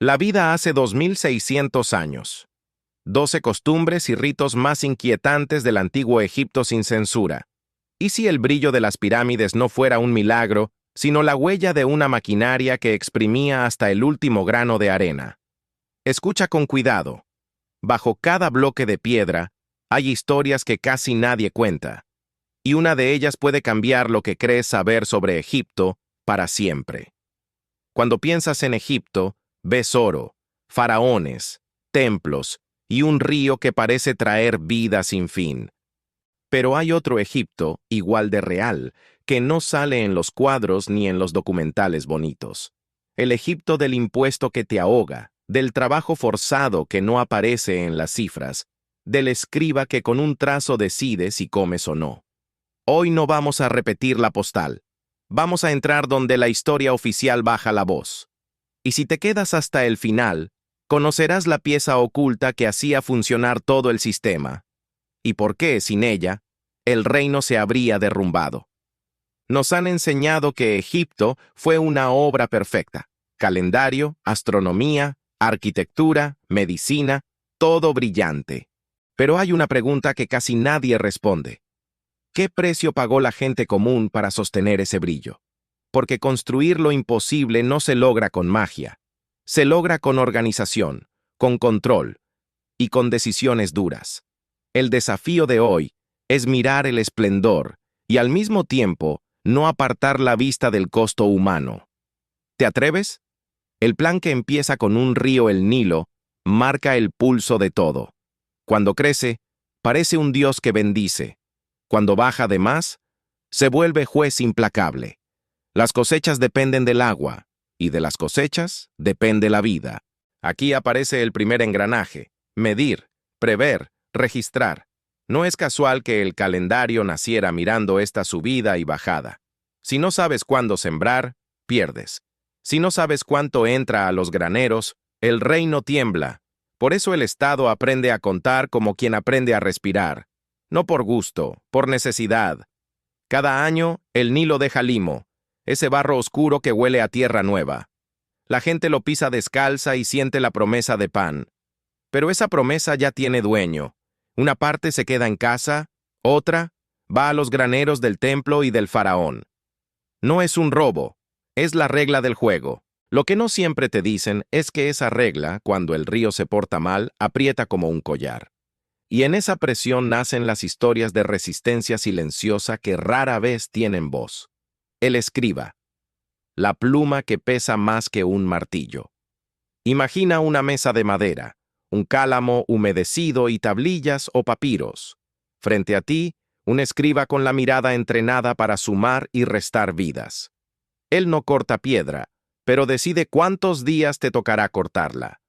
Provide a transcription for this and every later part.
La vida hace 2600 años. 12 costumbres y ritos más inquietantes del antiguo Egipto sin censura. ¿Y si el brillo de las pirámides no fuera un milagro, sino la huella de una maquinaria que exprimía hasta el último grano de arena? Escucha con cuidado. Bajo cada bloque de piedra, hay historias que casi nadie cuenta. Y una de ellas puede cambiar lo que crees saber sobre Egipto para siempre. Cuando piensas en Egipto, ves oro, faraones, templos y un río que parece traer vida sin fin. Pero hay otro Egipto, igual de real, que no sale en los cuadros ni en los documentales bonitos. El Egipto del impuesto que te ahoga, del trabajo forzado que no aparece en las cifras, del escriba que con un trazo decide si comes o no. Hoy no vamos a repetir la postal. Vamos a entrar donde la historia oficial baja la voz. Y si te quedas hasta el final, conocerás la pieza oculta que hacía funcionar todo el sistema. Y por qué, sin ella, el reino se habría derrumbado. Nos han enseñado que Egipto fue una obra perfecta. Calendario, astronomía, arquitectura, medicina, todo brillante. Pero hay una pregunta que casi nadie responde. ¿Qué precio pagó la gente común para sostener ese brillo? Porque construir lo imposible no se logra con magia. Se logra con organización, con control y con decisiones duras. El desafío de hoy es mirar el esplendor y al mismo tiempo no apartar la vista del costo humano. ¿Te atreves? El plan que empieza con un río, el Nilo, marca el pulso de todo. Cuando crece, parece un dios que bendice. Cuando baja de más, se vuelve juez implacable. Las cosechas dependen del agua, y de las cosechas depende la vida. Aquí aparece el primer engranaje: medir, prever, registrar. No es casual que el calendario naciera mirando esta subida y bajada. Si no sabes cuándo sembrar, pierdes. Si no sabes cuánto entra a los graneros, el reino tiembla. Por eso el Estado aprende a contar como quien aprende a respirar. No por gusto, por necesidad. Cada año, el Nilo deja limo, ese barro oscuro que huele a tierra nueva. La gente lo pisa descalza y siente la promesa de pan. Pero esa promesa ya tiene dueño. Una parte se queda en casa, otra va a los graneros del templo y del faraón. No es un robo, es la regla del juego. Lo que no siempre te dicen es que esa regla, cuando el río se porta mal, aprieta como un collar. Y en esa presión nacen las historias de resistencia silenciosa que rara vez tienen voz. El escriba, la pluma que pesa más que un martillo. Imagina una mesa de madera, un cálamo humedecido y tablillas o papiros. Frente a ti, un escriba con la mirada entrenada para sumar y restar vidas. Él no corta piedra, pero decide cuántos días te tocará cortarla.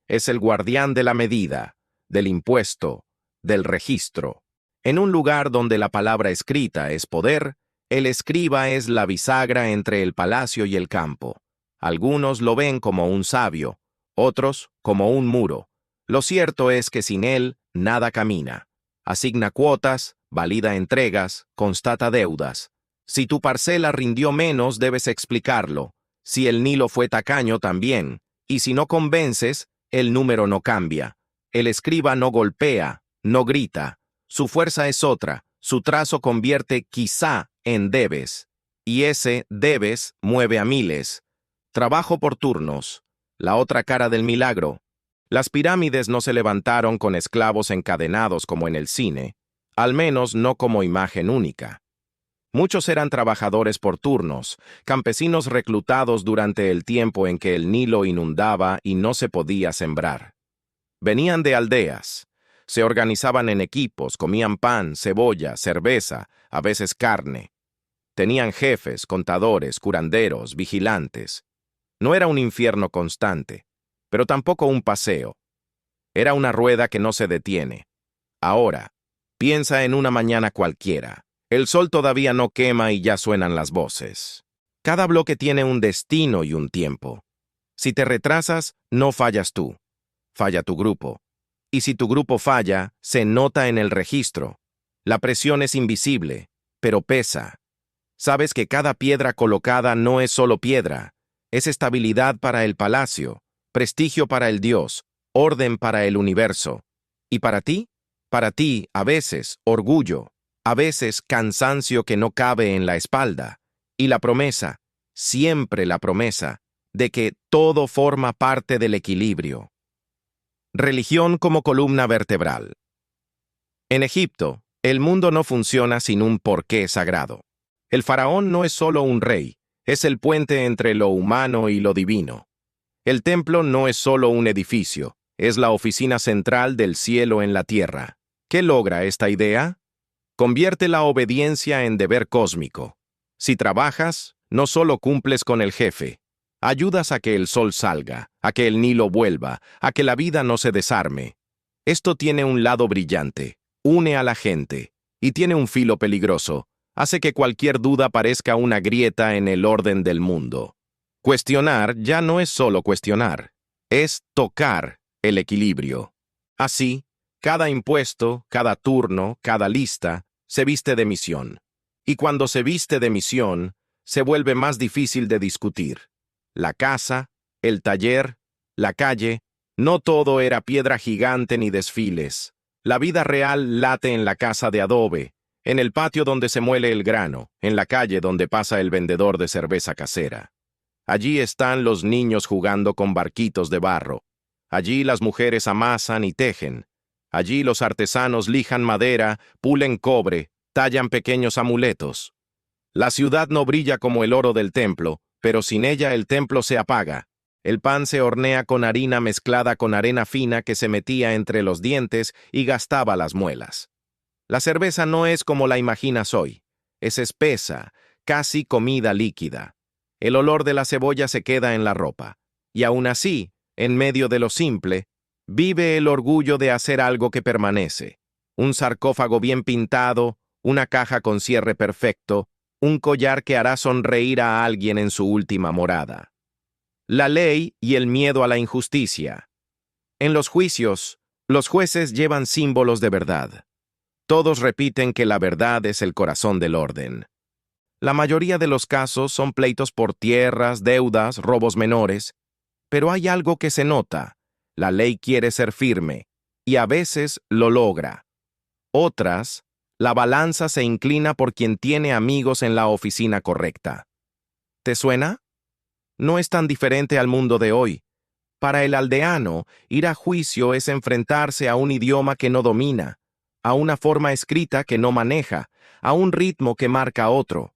Es el guardián de la medida, del impuesto, del registro. En un lugar donde la palabra escrita es poder, el escriba es la bisagra entre el palacio y el campo. Algunos lo ven como un sabio, otros como un muro. Lo cierto es que sin él, nada camina. Asigna cuotas, valida entregas, constata deudas. Si tu parcela rindió menos, debes explicarlo. Si el Nilo fue tacaño, también. Y si no convences, el número no cambia. El escriba no golpea, no grita. Su fuerza es otra. Su trazo convierte quizá en debes. Y ese debes mueve a miles. Trabajo por turnos. La otra cara del milagro. Las pirámides no se levantaron con esclavos encadenados como en el cine, al menos no como imagen única. Muchos eran trabajadores por turnos, campesinos reclutados durante el tiempo en que el Nilo inundaba y no se podía sembrar. Venían de aldeas, se organizaban en equipos, comían pan, cebolla, cerveza, a veces carne. Tenían jefes, contadores, curanderos, vigilantes. No era un infierno constante, pero tampoco un paseo. Era una rueda que no se detiene. Ahora, piensa en una mañana cualquiera. El sol todavía no quema y ya suenan las voces. Cada bloque tiene un destino y un tiempo. Si te retrasas, no fallas tú. Falla tu grupo. Y si tu grupo falla, se nota en el registro. La presión es invisible, pero pesa. Sabes que cada piedra colocada no es solo piedra, es estabilidad para el palacio, prestigio para el Dios, orden para el universo. ¿Y para ti? Para ti, a veces, orgullo, a veces cansancio que no cabe en la espalda, y la promesa, siempre la promesa, de que todo forma parte del equilibrio. Religión como columna vertebral. En Egipto, el mundo no funciona sin un porqué sagrado. El faraón no es solo un rey, es el puente entre lo humano y lo divino. El templo no es solo un edificio, es la oficina central del cielo en la tierra. ¿Qué logra esta idea? Convierte la obediencia en deber cósmico. Si trabajas, no solo cumples con el jefe, ayudas a que el sol salga, a que el Nilo vuelva, a que la vida no se desarme. Esto tiene un lado brillante, une a la gente, y tiene un filo peligroso, hace que cualquier duda parezca una grieta en el orden del mundo. Cuestionar ya no es solo cuestionar, es tocar el equilibrio. Así, cada impuesto, cada turno, cada lista, se viste de misión. Y cuando se viste de misión, se vuelve más difícil de discutir. La casa, el taller, la calle, no todo era piedra gigante ni desfiles. La vida real late en la casa de adobe, en el patio donde se muele el grano, en la calle donde pasa el vendedor de cerveza casera. Allí están los niños jugando con barquitos de barro. Allí las mujeres amasan y tejen. Allí los artesanos lijan madera, pulen cobre, tallan pequeños amuletos. La ciudad no brilla como el oro del templo, pero sin ella el templo se apaga. El pan se hornea con harina mezclada con arena fina que se metía entre los dientes y gastaba las muelas. La cerveza no es como la imaginas hoy. Es espesa, casi comida líquida. El olor de la cebolla se queda en la ropa. Y aún así, en medio de lo simple, vive el orgullo de hacer algo que permanece. Un sarcófago bien pintado, una caja con cierre perfecto, un collar que hará sonreír a alguien en su última morada. La ley y el miedo a la injusticia. En los juicios, los jueces llevan símbolos de verdad. Todos repiten que la verdad es el corazón del orden. La mayoría de los casos son pleitos por tierras, deudas, robos menores, pero hay algo que se nota. La ley quiere ser firme, y a veces lo logra. Otras, la balanza se inclina por quien tiene amigos en la oficina correcta. ¿Te suena? No es tan diferente al mundo de hoy. Para el aldeano, ir a juicio es enfrentarse a un idioma que no domina, a una forma escrita que no maneja, a un ritmo que marca otro.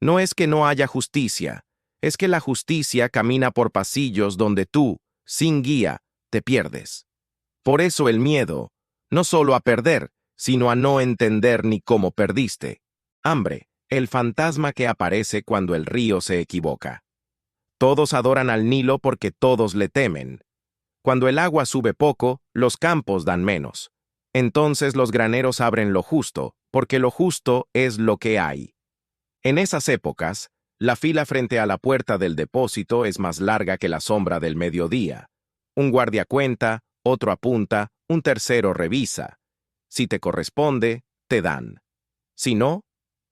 No es que no haya justicia, es que la justicia camina por pasillos donde tú, sin guía, te pierdes. Por eso el miedo, no solo a perder, sino a no entender ni cómo perdiste. Hambre, el fantasma que aparece cuando el río se equivoca. Todos adoran al Nilo porque todos le temen. Cuando el agua sube poco, los campos dan menos. Entonces los graneros abren lo justo, porque lo justo es lo que hay. En esas épocas, la fila frente a la puerta del depósito es más larga que la sombra del mediodía. Un guardia cuenta, otro apunta, un tercero revisa. Si te corresponde, te dan. Si no,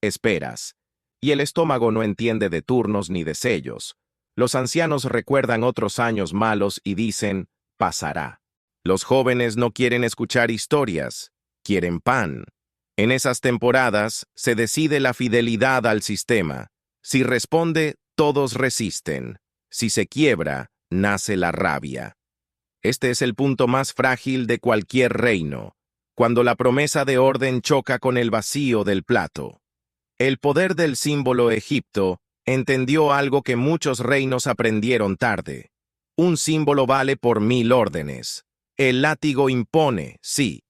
esperas. Y el estómago no entiende de turnos ni de sellos. Los ancianos recuerdan otros años malos y dicen, pasará. Los jóvenes no quieren escuchar historias, quieren pan. En esas temporadas se decide la fidelidad al sistema. Si responde, todos resisten. Si se quiebra, nace la rabia. Este es el punto más frágil de cualquier reino, cuando la promesa de orden choca con el vacío del plato. El poder del símbolo Egipto entendió algo que muchos reinos aprendieron tarde. Un símbolo vale por 1000 órdenes. El látigo impone, sí,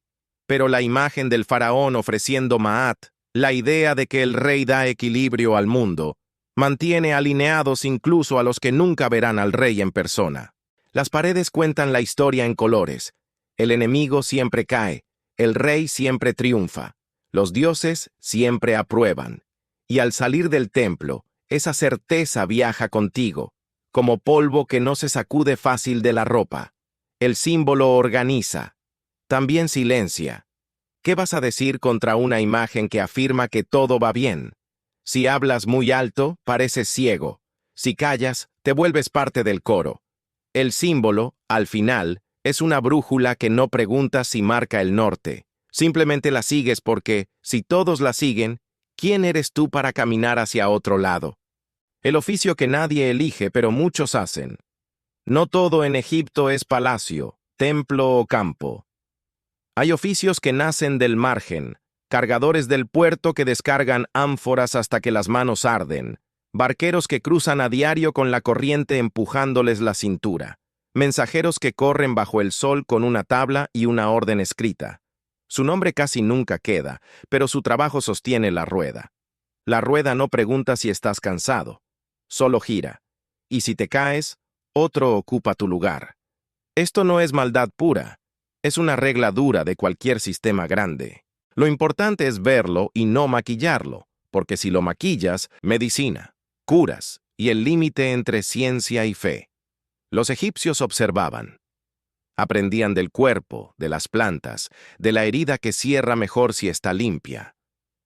pero la imagen del faraón ofreciendo Maat, la idea de que el rey da equilibrio al mundo, mantiene alineados incluso a los que nunca verán al rey en persona. Las paredes cuentan la historia en colores. El enemigo siempre cae, el rey siempre triunfa, los dioses siempre aprueban. Y al salir del templo, esa certeza viaja contigo, como polvo que no se sacude fácil de la ropa. El símbolo organiza. También silencia. ¿Qué vas a decir contra una imagen que afirma que todo va bien? Si hablas muy alto, pareces ciego. Si callas, te vuelves parte del coro. El símbolo, al final, es una brújula que no pregunta si marca el norte. Simplemente la sigues porque, si todos la siguen, ¿quién eres tú para caminar hacia otro lado? El oficio que nadie elige, pero muchos hacen. No todo en Egipto es palacio, templo o campo. Hay oficios que nacen del margen, cargadores del puerto que descargan ánforas hasta que las manos arden, barqueros que cruzan a diario con la corriente empujándoles la cintura, mensajeros que corren bajo el sol con una tabla y una orden escrita. Su nombre casi nunca queda, pero su trabajo sostiene la rueda. La rueda no pregunta si estás cansado, solo gira. Y si te caes, otro ocupa tu lugar. Esto no es maldad pura, es una regla dura de cualquier sistema grande. Lo importante es verlo y no maquillarlo, porque si lo maquillas, medicina, curas y el límite entre ciencia y fe. Los egipcios observaban. Aprendían del cuerpo, de las plantas, de la herida que cierra mejor si está limpia.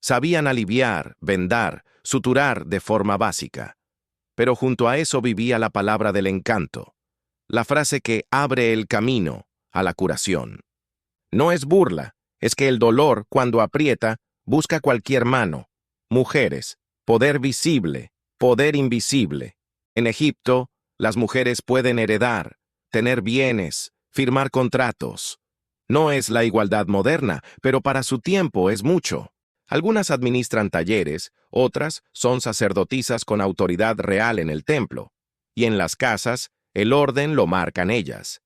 Sabían aliviar, vendar, suturar de forma básica. Pero junto a eso vivía la palabra del encanto, la frase que abre el camino a la curación. No es burla, es que el dolor, cuando aprieta, busca cualquier mano. Mujeres, poder visible, poder invisible. En Egipto, las mujeres pueden heredar, tener bienes, firmar contratos. No es la igualdad moderna, pero para su tiempo es mucho. Algunas administran talleres, otras son sacerdotisas con autoridad real en el templo. Y en las casas, el orden lo marcan ellas.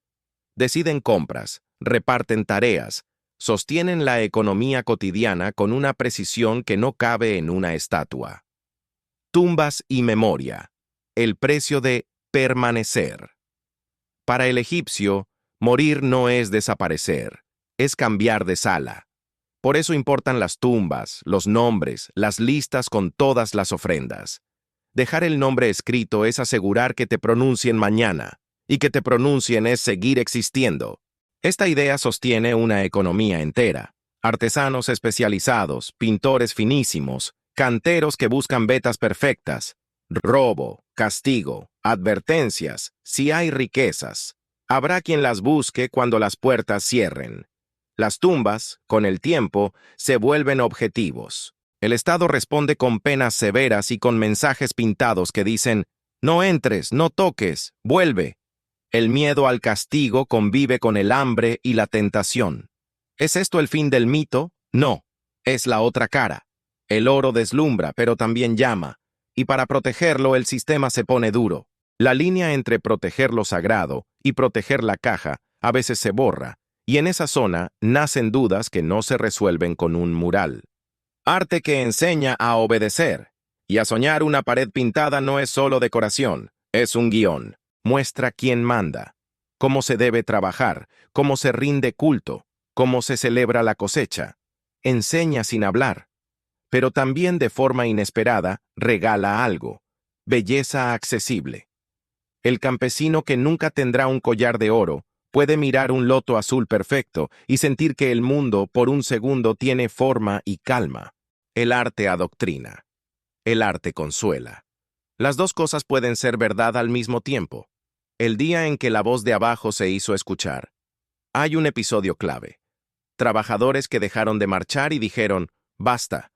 Deciden compras, reparten tareas, sostienen la economía cotidiana con una precisión que no cabe en una estatua. Tumbas y memoria. El precio de permanecer. Para el egipcio, morir no es desaparecer, es cambiar de sala. Por eso importan las tumbas, los nombres, las listas con todas las ofrendas. Dejar el nombre escrito es asegurar que te pronuncien mañana, y que te pronuncien es seguir existiendo. Esta idea sostiene una economía entera. Artesanos especializados, pintores finísimos, canteros que buscan vetas perfectas, robo, castigo, advertencias, si hay riquezas. Habrá quien las busque cuando las puertas cierren. Las tumbas, con el tiempo, se vuelven objetivos. El Estado responde con penas severas y con mensajes pintados que dicen, no entres, no toques, vuelve. El miedo al castigo convive con el hambre y la tentación. ¿Es esto el fin del mito? No, es la otra cara. El oro deslumbra, pero también llama, y para protegerlo el sistema se pone duro. La línea entre proteger lo sagrado y proteger la caja a veces se borra, y en esa zona nacen dudas que no se resuelven con un mural. Arte que enseña a obedecer, y a soñar. Una pared pintada no es solo decoración, es un guión. Muestra quién manda, cómo se debe trabajar, cómo se rinde culto, cómo se celebra la cosecha. Enseña sin hablar, pero también de forma inesperada regala algo, belleza accesible. El campesino que nunca tendrá un collar de oro puede mirar un loto azul perfecto y sentir que el mundo por un segundo tiene forma y calma. El arte adoctrina. El arte consuela. Las dos cosas pueden ser verdad al mismo tiempo. El día en que la voz de abajo se hizo escuchar. Hay un episodio clave. Trabajadores que dejaron de marchar y dijeron, basta,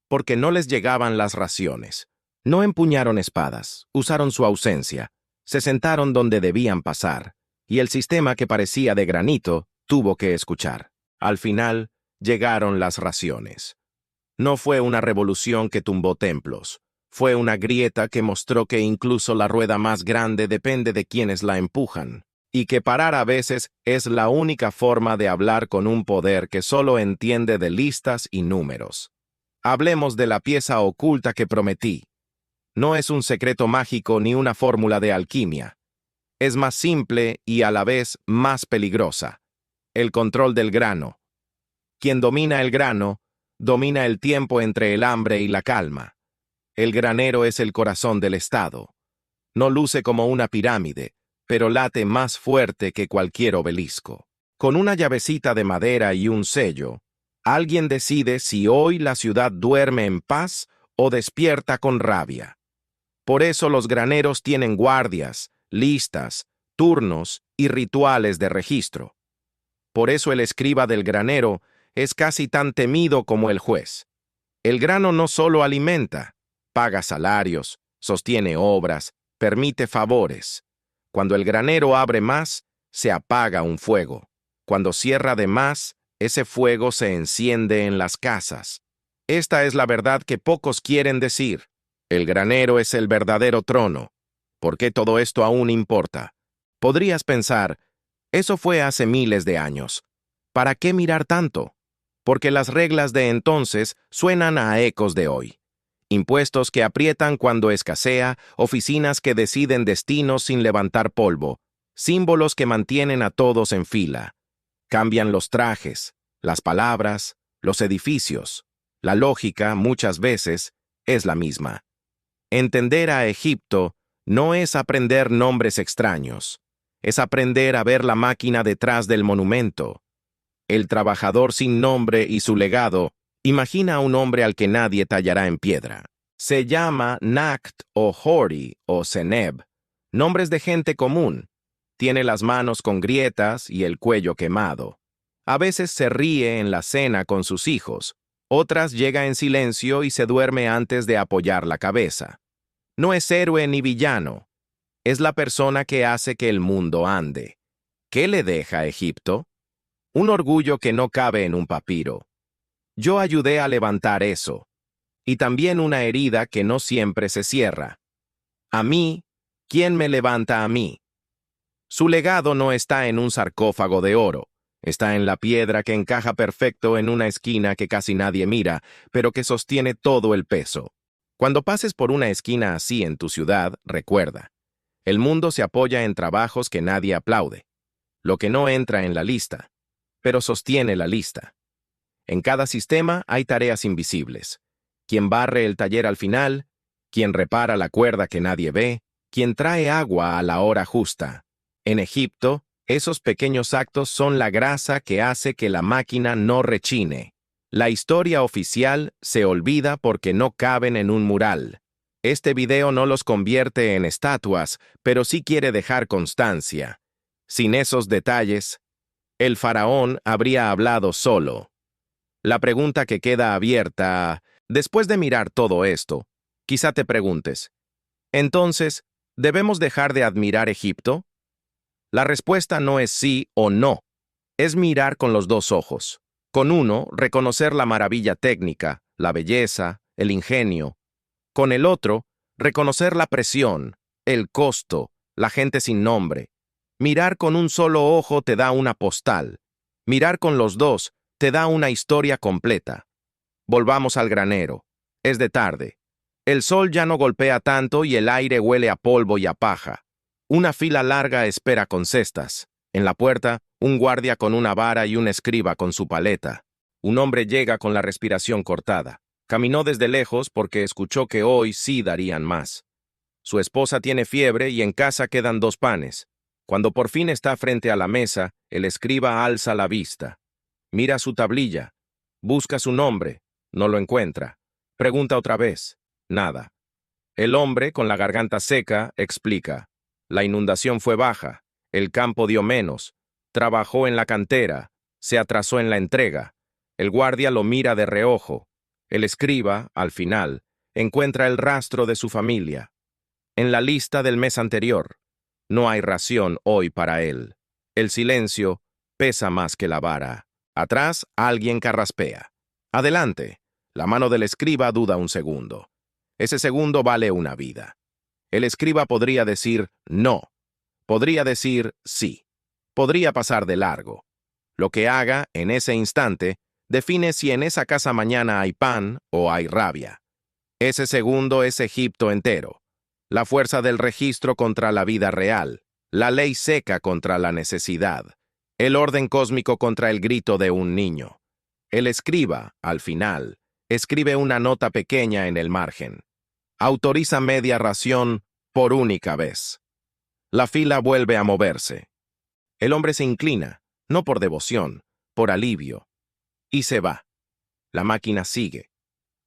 porque no les llegaban las raciones. No empuñaron espadas, usaron su ausencia, se sentaron donde debían pasar, y el sistema que parecía de granito tuvo que escuchar. Al final, llegaron las raciones. No fue una revolución que tumbó templos. Fue una grieta que mostró que incluso la rueda más grande depende de quienes la empujan, y que parar a veces es la única forma de hablar con un poder que solo entiende de listas y números. Hablemos de la pieza oculta que prometí. No es un secreto mágico ni una fórmula de alquimia. Es más simple y a la vez más peligrosa. El control del grano. Quien domina el grano, domina el tiempo entre el hambre y la calma. El granero es el corazón del Estado. No luce como una pirámide, pero late más fuerte que cualquier obelisco. Con una llavecita de madera y un sello, alguien decide si hoy la ciudad duerme en paz o despierta con rabia. Por eso los graneros tienen guardias, listas, turnos y rituales de registro. Por eso el escriba del granero es casi tan temido como el juez. El grano no solo alimenta, paga salarios, sostiene obras, permite favores. Cuando el granero abre más, se apaga un fuego. Cuando cierra de más, ese fuego se enciende en las casas. Esta es la verdad que pocos quieren decir. El granero es el verdadero trono. ¿Por qué todo esto aún importa? Podrías pensar, eso fue hace miles de años. ¿Para qué mirar tanto? Porque las reglas de entonces suenan a ecos de hoy. Impuestos que aprietan cuando escasea, oficinas que deciden destinos sin levantar polvo, símbolos que mantienen a todos en fila. Cambian los trajes, las palabras, los edificios. La lógica, muchas veces, es la misma. Entender a Egipto no es aprender nombres extraños, es aprender a ver la máquina detrás del monumento. El trabajador sin nombre y su legado imagina a un hombre al que nadie tallará en piedra. Se llama Nact o Hori o Seneb, nombres de gente común. Tiene las manos con grietas y el cuello quemado. A veces se ríe en la cena con sus hijos, otras llega en silencio y se duerme antes de apoyar la cabeza. No es héroe ni villano, es la persona que hace que el mundo ande. ¿Qué le deja a Egipto? Un orgullo que no cabe en un papiro. Yo ayudé a levantar eso. Y también una herida que no siempre se cierra. A mí, ¿quién me levanta a mí? Su legado no está en un sarcófago de oro. Está en la piedra que encaja perfecto en una esquina que casi nadie mira, pero que sostiene todo el peso. Cuando pases por una esquina así en tu ciudad, recuerda. El mundo se apoya en trabajos que nadie aplaude. Lo que no entra en la lista, pero sostiene la lista. En cada sistema hay tareas invisibles. Quien barre el taller al final, quien repara la cuerda que nadie ve, quien trae agua a la hora justa. En Egipto, esos pequeños actos son la grasa que hace que la máquina no rechine. La historia oficial se olvida porque no caben en un mural. Este video no los convierte en estatuas, pero sí quiere dejar constancia. Sin esos detalles, el faraón habría hablado solo. La pregunta que queda abierta, después de mirar todo esto, quizá te preguntes, entonces, ¿debemos dejar de admirar Egipto? La respuesta no es sí o no, es mirar con los dos ojos. Con uno, reconocer la maravilla técnica, la belleza, el ingenio. Con el otro, reconocer la presión, el costo, la gente sin nombre. Mirar con un solo ojo te da una postal. Mirar con los dos te da una historia completa. Volvamos al granero. Es de tarde. El sol ya no golpea tanto y el aire huele a polvo y a paja. Una fila larga espera con cestas. En la puerta, un guardia con una vara y un escriba con su paleta. Un hombre llega con la respiración cortada. Caminó desde lejos porque escuchó que hoy sí darían más. Su esposa tiene fiebre y en casa quedan 2 panes. Cuando por fin está frente a la mesa, el escriba alza la vista. Mira su tablilla. Busca su nombre. No lo encuentra. Pregunta otra vez. Nada. El hombre, con la garganta seca, explica. La inundación fue baja. El campo dio menos. Trabajó en la cantera. Se atrasó en la entrega. El guardia lo mira de reojo. El escriba, al final, encuentra el rastro de su familia. En la lista del mes anterior. No hay ración hoy para él. El silencio pesa más que la vara. Atrás, alguien carraspea. Adelante. La mano del escriba duda un segundo. Ese segundo vale una vida. El escriba podría decir no. Podría decir sí. Podría pasar de largo. Lo que haga en ese instante define si en esa casa mañana hay pan o hay rabia. Ese segundo es Egipto entero. La fuerza del registro contra la vida real. La ley seca contra la necesidad. El orden cósmico contra el grito de un niño. El escriba, al final, escribe una nota pequeña en el margen. Autoriza media ración por única vez. La fila vuelve a moverse. El hombre se inclina, no por devoción, por alivio. Y se va. La máquina sigue.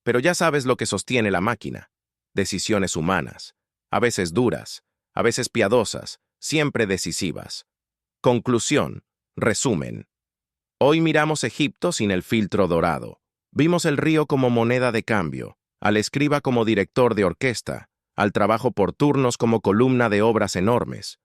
Pero ya sabes lo que sostiene la máquina. Decisiones humanas, a veces duras, a veces piadosas, siempre decisivas. Conclusión. Resumen. Hoy miramos Egipto sin el filtro dorado. Vimos el río como moneda de cambio, al escriba como director de orquesta, al trabajo por turnos como columna de obras enormes,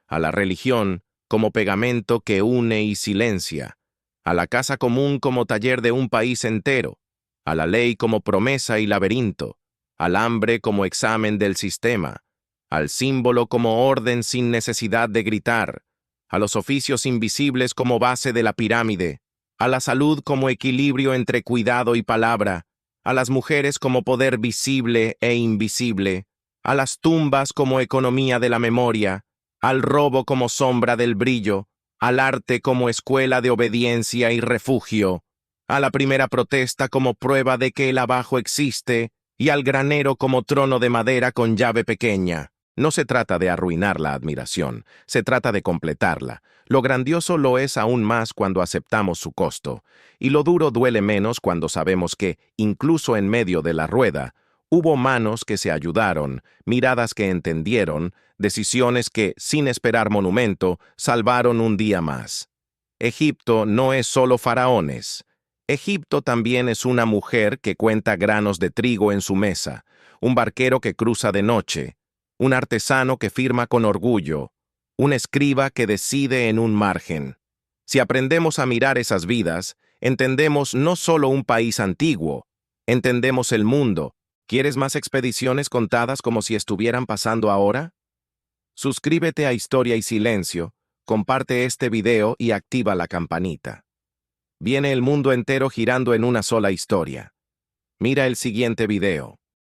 a la religión como pegamento que une y silencia, a la casa común como taller de un país entero, a la ley como promesa y laberinto, al hambre como examen del sistema, al símbolo como orden sin necesidad de gritar, a los oficios invisibles como base de la pirámide, a la salud como equilibrio entre cuidado y palabra, a las mujeres como poder visible e invisible, a las tumbas como economía de la memoria, al robo como sombra del brillo, al arte como escuela de obediencia y refugio, a la primera protesta como prueba de que el abajo existe, y al granero como trono de madera con llave pequeña. No se trata de arruinar la admiración, se trata de completarla. Lo grandioso lo es aún más cuando aceptamos su costo, y lo duro duele menos cuando sabemos que, incluso en medio de la rueda, hubo manos que se ayudaron, miradas que entendieron, decisiones que, sin esperar monumento, salvaron un día más. Egipto no es solo faraones. Egipto también es una mujer que cuenta granos de trigo en su mesa, un barquero que cruza de noche, un artesano que firma con orgullo, un escriba que decide en un margen. Si aprendemos a mirar esas vidas, entendemos no solo un país antiguo, entendemos el mundo. ¿Quieres más expediciones contadas como si estuvieran pasando ahora? Suscríbete a Historia y Silencio, comparte este video y activa la campanita. Viene el mundo entero girando en una sola historia. Mira el siguiente video.